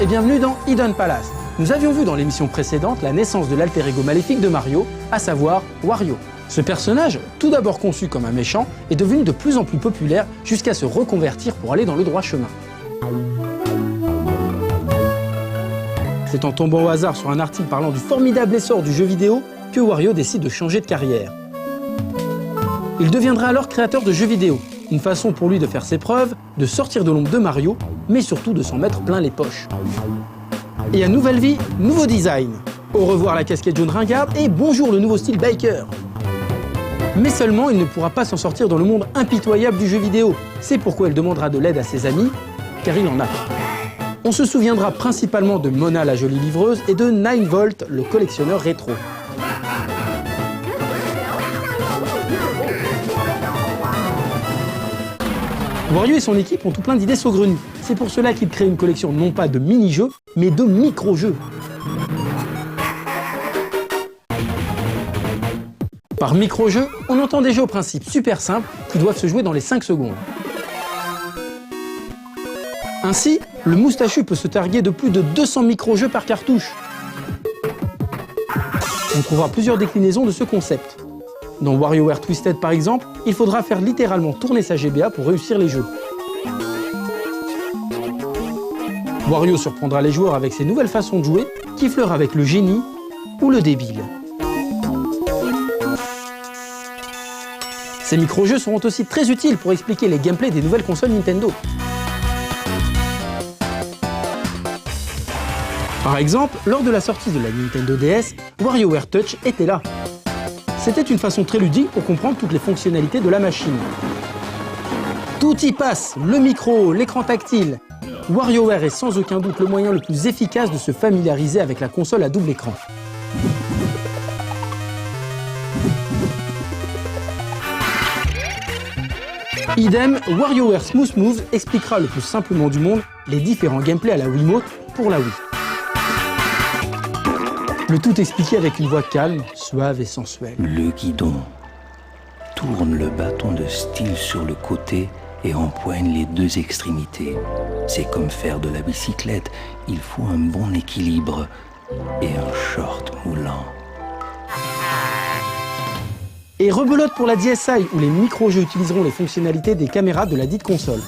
et bienvenue dans Hidden Palace. Nous avions vu dans l'émission précédente la naissance de l'alter ego maléfique de Mario, à savoir Wario. Ce personnage, tout d'abord conçu comme un méchant, est devenu de plus en plus populaire jusqu'à se reconvertir pour aller dans le droit chemin. C'est en tombant au hasard sur un article parlant du formidable essor du jeu vidéo que Wario décide de changer de carrière. Il deviendra alors créateur de jeux vidéo, une façon pour lui de faire ses preuves, de sortir de l'ombre de Mario, mais surtout de s'en mettre plein les poches. Et à nouvelle vie, nouveau design. Au revoir la casquette jaune ringarde et bonjour le nouveau style biker. Mais seulement, il ne pourra pas s'en sortir dans le monde impitoyable du jeu vidéo. C'est pourquoi il demandera de l'aide à ses amis, car il en a. On se souviendra principalement de Mona la jolie livreuse et de 9volt, le collectionneur rétro. Wario et son équipe ont tout plein d'idées saugrenues. C'est pour cela qu'ils créent une collection non pas de mini-jeux, mais de micro-jeux. Par micro-jeux, on entend des jeux au principe super simples qui doivent se jouer dans les 5 secondes. Ainsi, le moustachu peut se targuer de plus de 200 micro-jeux par cartouche. On trouvera plusieurs déclinaisons de ce concept. Dans WarioWare Twisted par exemple, il faudra faire littéralement tourner sa GBA pour réussir les jeux. Wario surprendra les joueurs avec ses nouvelles façons de jouer, qui fleurent avec le génie ou le débile. Ces micro-jeux seront aussi très utiles pour expliquer les gameplays des nouvelles consoles Nintendo. Par exemple, lors de la sortie de la Nintendo DS, WarioWare Touch était là. C'était une façon très ludique pour comprendre toutes les fonctionnalités de la machine. Tout y passe, le micro, l'écran tactile. WarioWare est sans aucun doute le moyen le plus efficace de se familiariser avec la console à double écran. Idem, WarioWare Smooth Moves expliquera le plus simplement du monde les différents gameplays à la Wiimote pour la Wii. Le tout expliqué avec une voix calme, suave et sensuelle. Le guidon. Tourne le bâton de style sur le côté et empoigne les deux extrémités. C'est comme faire de la bicyclette. Il faut un bon équilibre et un short moulant. Et rebelote pour la DSi, où les micro-jeux utiliseront les fonctionnalités des caméras de la dite console.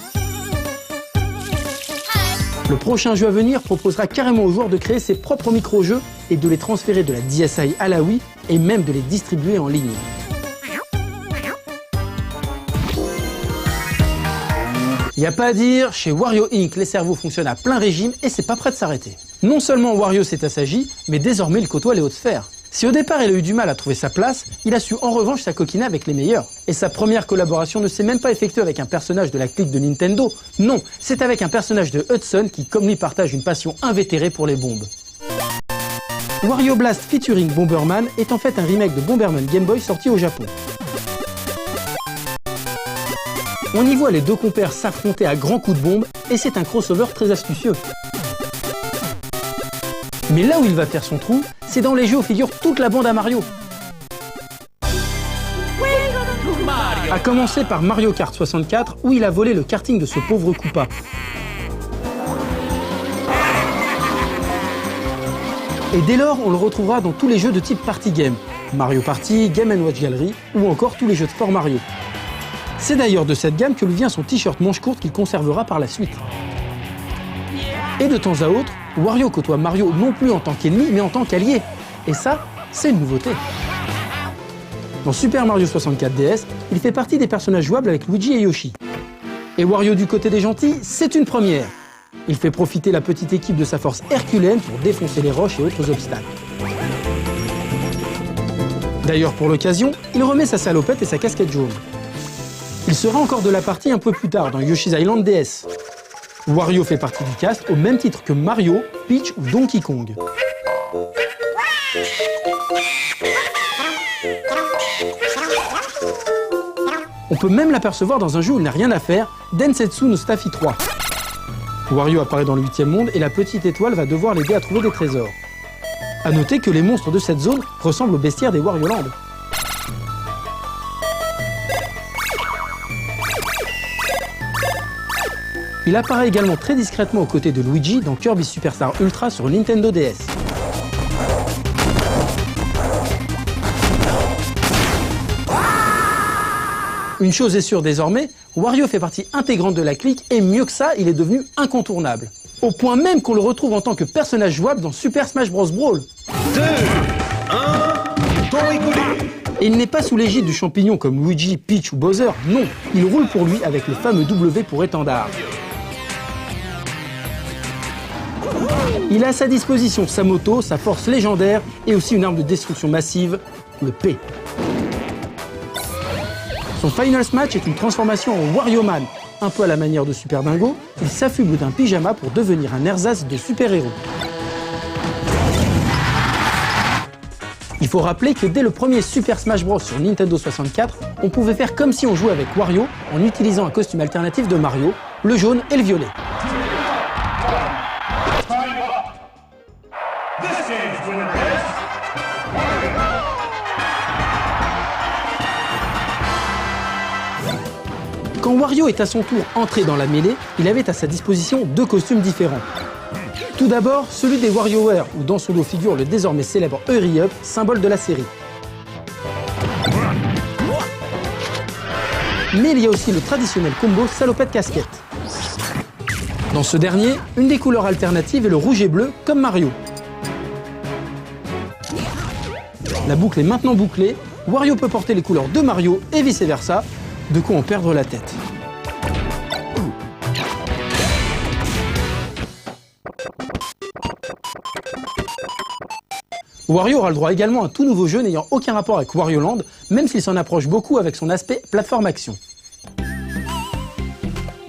Le prochain jeu à venir proposera carrément aux joueurs de créer ses propres micro-jeux et de les transférer de la DSi à la Wii et même de les distribuer en ligne. Y a pas à dire, chez Wario Inc, les cerveaux fonctionnent à plein régime et c'est pas prêt de s'arrêter. Non seulement Wario s'est assagi, mais désormais il côtoie les hautes sphères. Si au départ il a eu du mal à trouver sa place, il a su en revanche s'acoquiner avec les meilleurs. Et sa première collaboration ne s'est même pas effectuée avec un personnage de la clique de Nintendo. Non, c'est avec un personnage de Hudson qui, comme lui, partage une passion invétérée pour les bombes. Wario Blast featuring Bomberman est en fait un remake de Bomberman Game Boy sorti au Japon. On y voit les deux compères s'affronter à grands coups de bombe et c'est un crossover très astucieux. Mais là où il va faire son trou, c'est dans les jeux où figure toute la bande à Mario. A commencer par Mario Kart 64, où il a volé le karting de ce pauvre Koopa. Et dès lors, on le retrouvera dans tous les jeux de type Party Game, Mario Party, Game & Watch Gallery, ou encore tous les jeux de sport Mario. C'est d'ailleurs de cette gamme que lui vient son t-shirt manche courte qu'il conservera par la suite. Et de temps à autre, Wario côtoie Mario non plus en tant qu'ennemi, mais en tant qu'allié. Et ça, c'est une nouveauté. Dans Super Mario 64 DS, il fait partie des personnages jouables avec Luigi et Yoshi. Et Wario du côté des gentils, c'est une première. Il fait profiter la petite équipe de sa force herculéenne pour défoncer les roches et autres obstacles. D'ailleurs, pour l'occasion, il remet sa salopette et sa casquette jaune. Il sera encore de la partie un peu plus tard dans Yoshi's Island DS. Wario fait partie du cast au même titre que Mario, Peach ou Donkey Kong. On peut même l'apercevoir dans un jeu où il n'a rien à faire, Densetsu no Staffy 3. Wario apparaît dans le 8e monde et la petite étoile va devoir l'aider à trouver des trésors. A noter que les monstres de cette zone ressemblent aux bestiaires des Wario Land. Il apparaît également très discrètement aux côtés de Luigi dans Kirby Superstar Ultra sur Nintendo DS. Une chose est sûre désormais, Wario fait partie intégrante de la clique et mieux que ça, il est devenu incontournable. Au point même qu'on le retrouve en tant que personnage jouable dans Super Smash Bros. Brawl. 2, 1, temps écoulé. Et il n'est pas sous l'égide du champignon comme Luigi, Peach ou Bowser, non, il roule pour lui avec le fameux W pour étendard. Il a à sa disposition sa moto, sa force légendaire et aussi une arme de destruction massive, le P. Son Final Smash est une transformation en Wario Man. Un peu à la manière de Super Dingo, il s'affuble d'un pyjama pour devenir un ersatz de super-héros. Il faut rappeler que dès le premier Super Smash Bros sur Nintendo 64, on pouvait faire comme si on jouait avec Wario en utilisant un costume alternatif de Mario, le jaune et le violet. Quand Wario est à son tour entré dans la mêlée, il avait à sa disposition deux costumes différents. Tout d'abord, celui des WarioWare, où dans son dos figure le désormais célèbre Hurry Up, symbole de la série. Mais il y a aussi le traditionnel combo salopette-casquette. Dans ce dernier, une des couleurs alternatives est le rouge et bleu, comme Mario. La boucle est maintenant bouclée, Wario peut porter les couleurs de Mario et vice-versa, de quoi en perdre la tête. Wario aura le droit également à un tout nouveau jeu n'ayant aucun rapport avec Wario Land, même s'il s'en approche beaucoup avec son aspect plateforme action.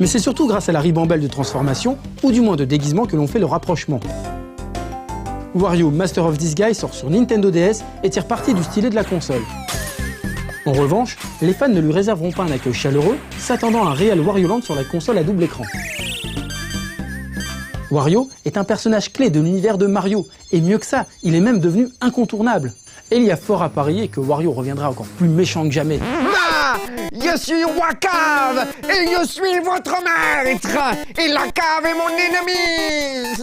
Mais c'est surtout grâce à la ribambelle de transformation, ou du moins de déguisement, que l'on fait le rapprochement. Wario Master of Disguise sort sur Nintendo DS et tire parti du stylet de la console. En revanche, les fans ne lui réserveront pas un accueil chaleureux, s'attendant à un réel Wario Land sur la console à double écran. Wario est un personnage clé de l'univers de Mario, et mieux que ça, il est même devenu incontournable. Et il y a fort à parier que Wario reviendra encore plus méchant que jamais. Je suis Wakave et je suis votre maître et la cave est mon ennemi.